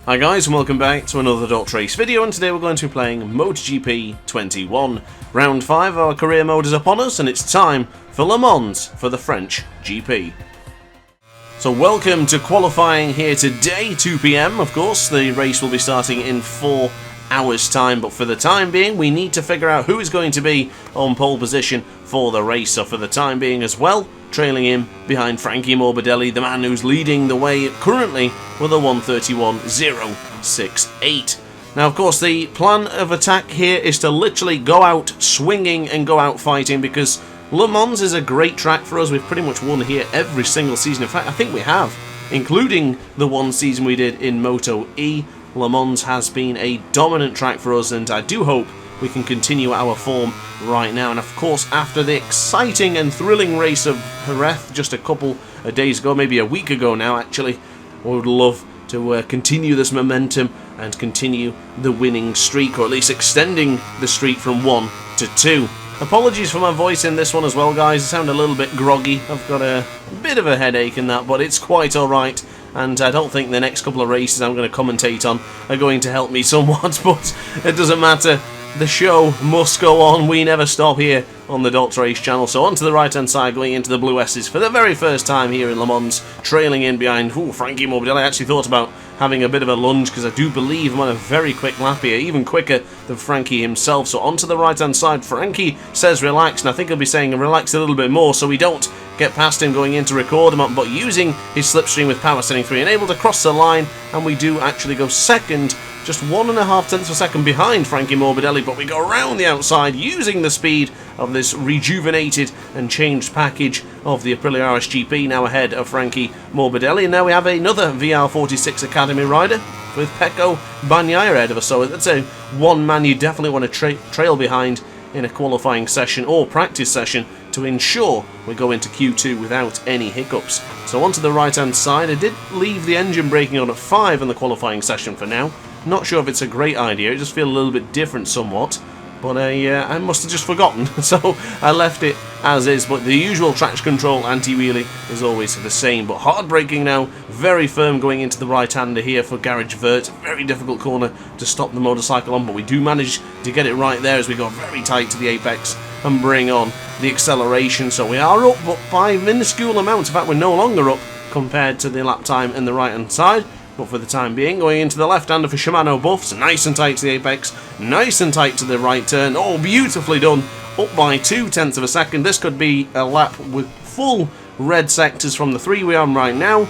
Hi guys, and welcome back to another DrAce video, and today we're going to be playing MotoGP 21. Round 5 of our career mode is upon us, and it's time for Le Mans for the French GP. So welcome to qualifying here today, 2 PM. Of course, the race will be starting in 4 hours time, but for the time being we need to figure out who is going to be on pole position for the race. So for the time being as well, trailing in behind Frankie Morbidelli, the man who's leading the way currently with a 1:31.068. Now of course the plan of attack here is to literally go out swinging and go out fighting, because Le Mans is a great track for us. We've pretty much won here every single season. In fact, I think we have, including the one season we did in Moto E. Le Mans has been a dominant track for us, and I do hope we can continue our form right now. And of course, after the exciting and thrilling race of Jerez just a couple of days ago, maybe a week ago now actually, we would love to continue this momentum and continue the winning streak, or at least extending the streak from 1 to 2. Apologies for my voice in this one as well, guys. I sound a little bit groggy. I've got a bit of a headache in that, but it's quite alright. And I don't think the next couple of races I'm going to commentate on are going to help me somewhat, but it doesn't matter. The show must go on. We never stop here on the DrAce channel. So onto the right hand side, going into the Blue S's for the very first time here in Le Mans, trailing in behind Frankie Morbidelli. I actually thought about having a bit of a lunge, because I do believe I'm on a very quick lap here, even quicker than Frankie himself. So onto the right hand side, Frankie says relax, and I think he'll be saying relax a little bit more so we don't get past him going in to record him up, but using his slipstream with power setting 3 and able to cross the line, and we do actually go second, just 1.5 tenths of a second behind Frankie Morbidelli, but we go around the outside using the speed of this rejuvenated and changed package of the Aprilia RSGP, now ahead of Frankie Morbidelli. And now we have another VR46 Academy rider with Pecco Bagnaia ahead of us, so that's a one man you definitely want to trail behind in a qualifying session or practice session to ensure we go into Q2 without any hiccups. So onto the right hand side, I did leave the engine braking on at 5 in the qualifying session for now. Not sure if it's a great idea, it just feels a little bit different somewhat, but I must have just forgotten, so I left it as is. But the usual traction control anti-wheelie is always the same, but hard braking now, very firm going into the right-hander here for Garage Vert. Very difficult corner to stop the motorcycle on, but we do manage to get it right there as we go very tight to the apex and bring on the acceleration. So we are up, but by minuscule amounts. In fact, we're no longer up compared to the lap time in the right-hand side. But for the time being, going into the left-hander for Shimano Buffs, nice and tight to the apex, nice and tight to the right turn. Oh, beautifully done, up by 2 tenths of a second. This could be a lap with full red sectors from the 3 we're on right now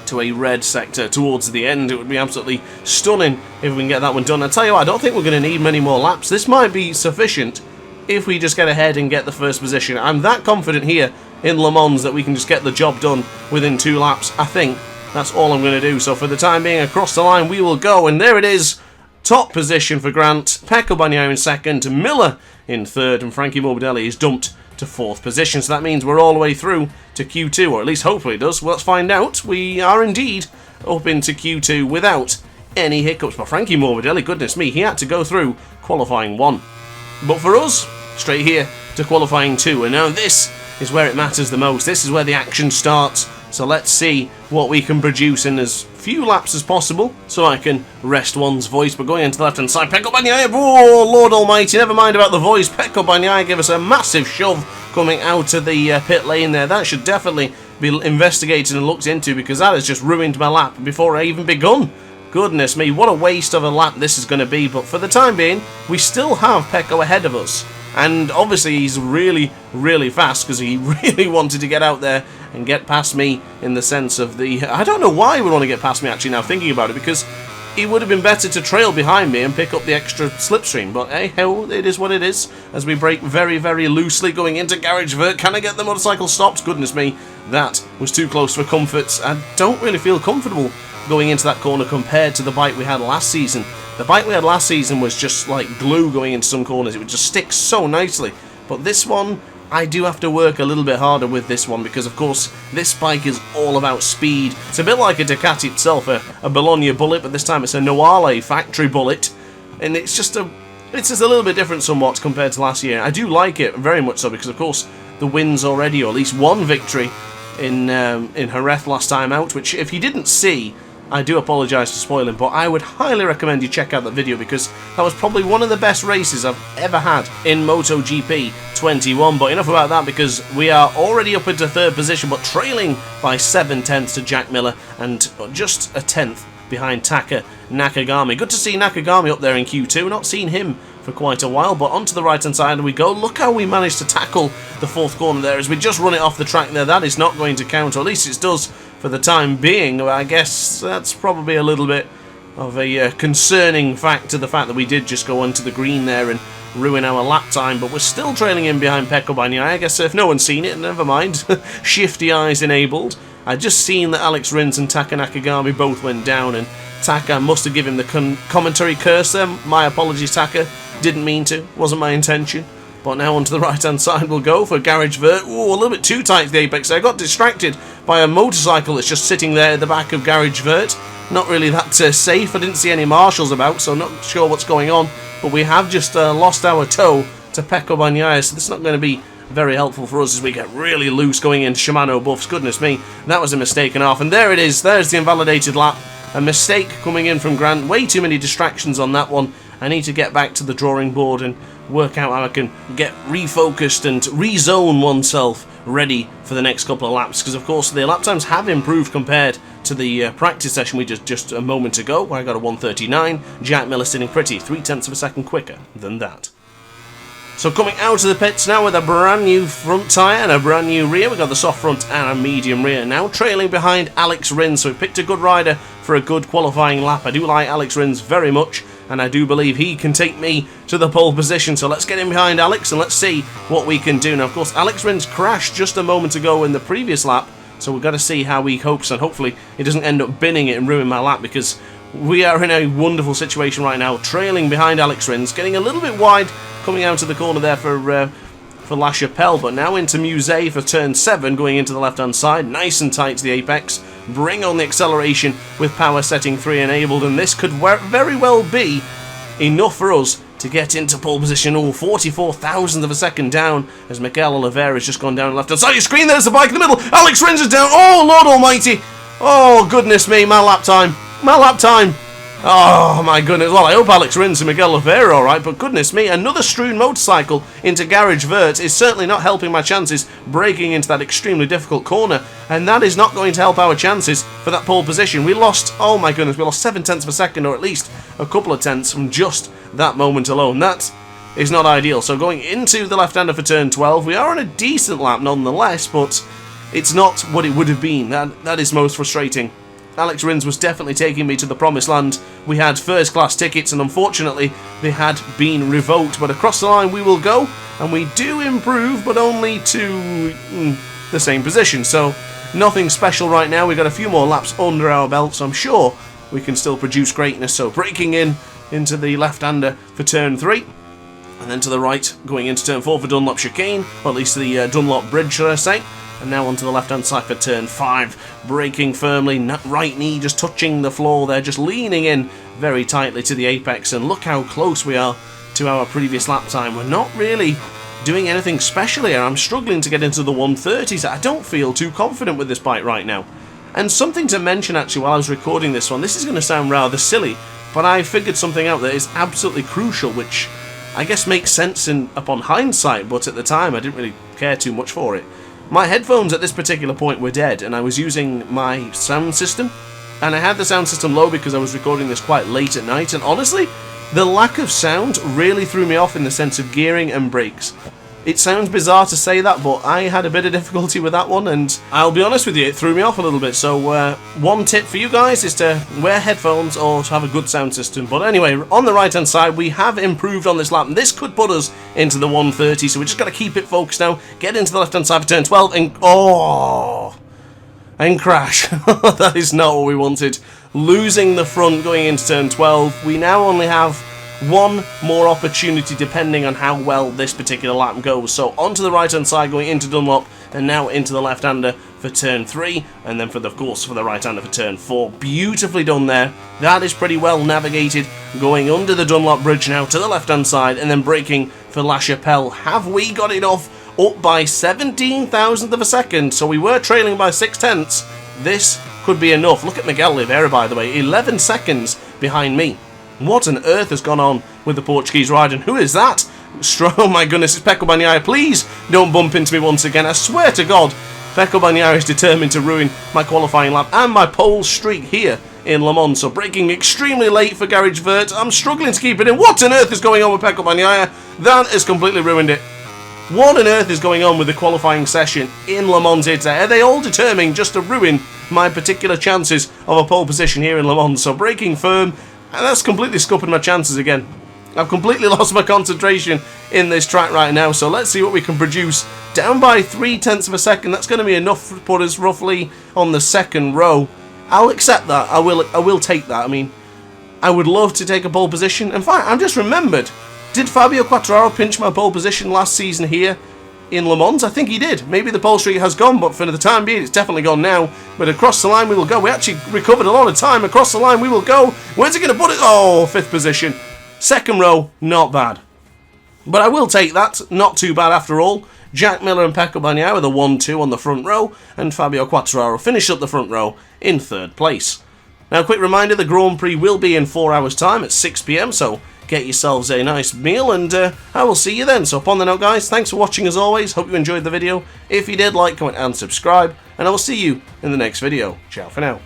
to a red sector towards the end. It would be absolutely stunning if we can get that one done. I tell you what, I don't think we're going to need many more laps. This might be sufficient if we just get ahead and get the first position. I'm that confident here in Le Mans that we can just get the job done within 2 laps, I think. That's all I'm going to do. So for the time being, across the line we will go, and there it is. Top position for Grant, Pecco Bagnaia in second, Miller in third, and Frankie Morbidelli is dumped to 4th position. So that means we're all the way through to Q2, or at least hopefully it does. Well, let's find out. We are indeed up into Q2 without any hiccups. But Frankie Morbidelli, goodness me, he had to go through qualifying 1. But for us, straight here to qualifying 2, and now this is where it matters the most. This is where the action starts. So let's see what we can produce in as few laps as possible, so I can rest one's voice. But going into the left-hand side, Pecco Bagnaia, oh, Lord Almighty, never mind about the voice. Pecco Bagnaia gave us a massive shove coming out of the pit lane there. That should definitely be investigated and looked into, because that has just ruined my lap before I even begun. Goodness me, what a waste of a lap this is going to be. But for the time being, we still have Pecco ahead of us. And obviously he's really, really fast, because he really wanted to get out there and get past me, in the sense of the... I don't know why he would want to get past me, actually, now thinking about it, because it would have been better to trail behind me and pick up the extra slipstream. But hey, hell, it is what it is, as we brake very, very loosely going into Garage Vert. Can I get the motorcycle stopped? Goodness me, that was too close for comfort. I don't really feel comfortable going into that corner compared to the bike we had last season. The bike we had last season was just like glue going into some corners. It would just stick so nicely. But this one, I do have to work a little bit harder with this one, because of course this bike is all about speed. It's a bit like a Ducati itself, a Bologna Bullet, but this time it's a Noale factory Bullet, and it's just a little bit different somewhat compared to last year. I do like it very much so, because of course the wins already, or at least one victory in Jerez last time out, which if you didn't see, I do apologise for spoiling, but I would highly recommend you check out that video because that was probably one of the best races I've ever had in MotoGP 21. But enough about that, because we are already up into 3rd position, but trailing by 7 tenths to Jack Miller and just a tenth behind Taka Nakagami. Good to see Nakagami up there in Q2. Not seen him for quite a while, but onto the right hand side we go. Look how we managed to tackle the 4th corner there as we just run it off the track there. That is not going to count, or at least it does for the time being. I guess that's probably a little bit of a concerning factor, the fact that we did just go onto the green there and ruin our lap time, but we're still trailing in behind Pecco Bagnaia. I guess if no one's seen it, never mind. Shifty eyes enabled. I just seen that Alex Rins and Taka Nakagami both went down, and Taka must have given the commentary curse there. My apologies, Taka. Didn't mean to. Wasn't my intention. But now onto the right-hand side we'll go for Garage Vert. Ooh, a little bit too tight to the apex. I got distracted by a motorcycle that's just sitting there at the back of Garage Vert. Not really that safe. I didn't see any marshals about, so not sure what's going on. But we have just lost our toe to Pecco Bagnaia, so this is not going to be very helpful for us as we get really loose going into Shimano buffs. Goodness me, that was a mistake and a half. And there it is. There's the invalidated lap. A mistake coming in from Grant. Way too many distractions on that one. I need to get back to the drawing board and work out how I can get refocused and rezone oneself ready for the next couple of laps, because of course the lap times have improved compared to the practice session we just a moment ago, where I got a 1:39. Jack Miller sitting pretty 3 tenths of a second quicker than that. So coming out of the pits now with a brand new front tyre and a brand new rear. We've got the soft front and a medium rear. Now trailing behind Alex Rins, so we picked a good rider for a good qualifying lap. I do like Alex Rins very much, and I do believe he can take me to the pole position. So let's get in behind Alex and let's see what we can do. Now, of course, Alex Rins crashed just a moment ago in the previous lap, so we've got to see how he copes, and hopefully he doesn't end up binning it and ruin my lap, because we are in a wonderful situation right now, trailing behind Alex Rins, getting a little bit wide coming out of the corner there for La Chapelle, but now into Musée for turn 7, going into the left-hand side, nice and tight to the apex. Bring on the acceleration with power setting 3 enabled, and this could very well be enough for us to get into pole position. All 44,000 of a second down as Miguel Oliveira has just gone down the left-hand side of your screen. There's the bike in the middle. Alex Rins is down. Oh, Lord Almighty. Oh, goodness me, my lap time. My lap time. Oh my goodness, well I hope Alex Rins and Miguel Oliveira are alright, but goodness me, another strewn motorcycle into Garage Vert is certainly not helping my chances breaking into that extremely difficult corner, and that is not going to help our chances for that pole position. We lost, oh my goodness, we lost 7 tenths of a second, or at least a couple of tenths from just that moment alone. That is not ideal. So going into the left-hander for turn 12, we are on a decent lap nonetheless, but it's not what it would have been. That is most frustrating. Alex Rins was definitely taking me to the promised land. We had first-class tickets, and unfortunately they had been revoked. But across the line we will go, and we do improve, but only to the same position. So nothing special right now. We've got a few more laps under our belt, so I'm sure we can still produce greatness. So breaking into the left-hander for turn 3. And then to the right, going into turn 4 for Dunlop chicane, or at least the Dunlop bridge, should I say. And now onto the left-hand side for turn 5, braking firmly, right knee just touching the floor there, just leaning in very tightly to the apex, and look how close we are to our previous lap time. We're not really doing anything special here. I'm struggling to get into the 130s. I don't feel too confident with this bike right now. And something to mention actually while I was recording this one, this is going to sound rather silly, but I figured something out that is absolutely crucial, which I guess makes sense upon hindsight, but at the time I didn't really care too much for it. My headphones at this particular point were dead, and I was using my sound system, and I had the sound system low because I was recording this quite late at night, and honestly, the lack of sound really threw me off in the sense of gearing and brakes. It sounds bizarre to say that, but I had a bit of difficulty with that one, and I'll be honest with you, it threw me off a little bit. So one tip for you guys is to wear headphones or to have a good sound system. But anyway, on the right hand side, we have improved on this lap, and this could put us into the 130, so we just got to keep it focused now, get into the left hand side for turn 12, and crash. That is not what we wanted. Losing the front going into turn 12, we now only have one more opportunity depending on how well this particular lap goes. So onto the right hand side going into Dunlop, and now into the left hander for turn 3, and then for the right hander for turn 4. Beautifully done there. That is pretty well navigated, going under the Dunlop bridge now to the left hand side, and then braking for La Chapelle. Have we got it off? Up by 17,000 of a second, so we were trailing by 6 tenths. This could be enough. Look at Miguel Oliveira, by the way, 11 seconds behind me. What on earth has gone on with the Portuguese rider? And who is that? Oh my goodness, it's Pecco Bagnaia. Please don't bump into me once again. I swear to God, Pecco Bagnaia is determined to ruin my qualifying lap and my pole streak here in Le Mans. So braking extremely late for Garage Vert. I'm struggling to keep it in. What on earth is going on with Pecco Bagnaia? That has completely ruined it. What on earth is going on with the qualifying session in Le Mans here today? Are they all determined just to ruin my particular chances of a pole position here in Le Mans? So braking firm, and that's completely scuppered my chances again. I've completely lost my concentration in this track right now, so let's see what we can produce. Down by 0.3 of a second, that's going to be enough to put us roughly on the second row. I'll accept that, I will take that. I mean, I would love to take a pole position. In fact, I've just remembered, did Fabio Quartararo pinch my pole position last season here in Le Mans? I think he did. Maybe the pole streak has gone, but for the time being, it's definitely gone now. But across the line we will go. We actually recovered a lot of time. Across the line we will go. Where's he going to put it? Oh, 5th position. Second row, not bad. But I will take that. Not too bad after all. Jack Miller and Pecco Bagnaia with a 1-2 on the front row, and Fabio Quartararo finished up the front row in 3rd place. Now, a quick reminder, the Grand Prix will be in 4 hours' time at 6 PM, so get yourselves a nice meal, and I will see you then. So upon the note, guys, thanks for watching as always. Hope you enjoyed the video. If you did, like, comment, and subscribe, and I will see you in the next video. Ciao for now.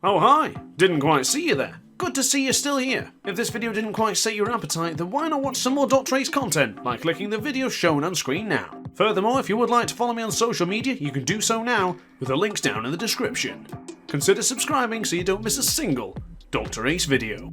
Oh, hi! Didn't quite see you there. Good to see you're still here. If this video didn't quite set your appetite, then why not watch some more DrAce content by clicking the video shown on screen now. Furthermore, if you would like to follow me on social media, you can do so now with the links down in the description. Consider subscribing so you don't miss a single DrAce video.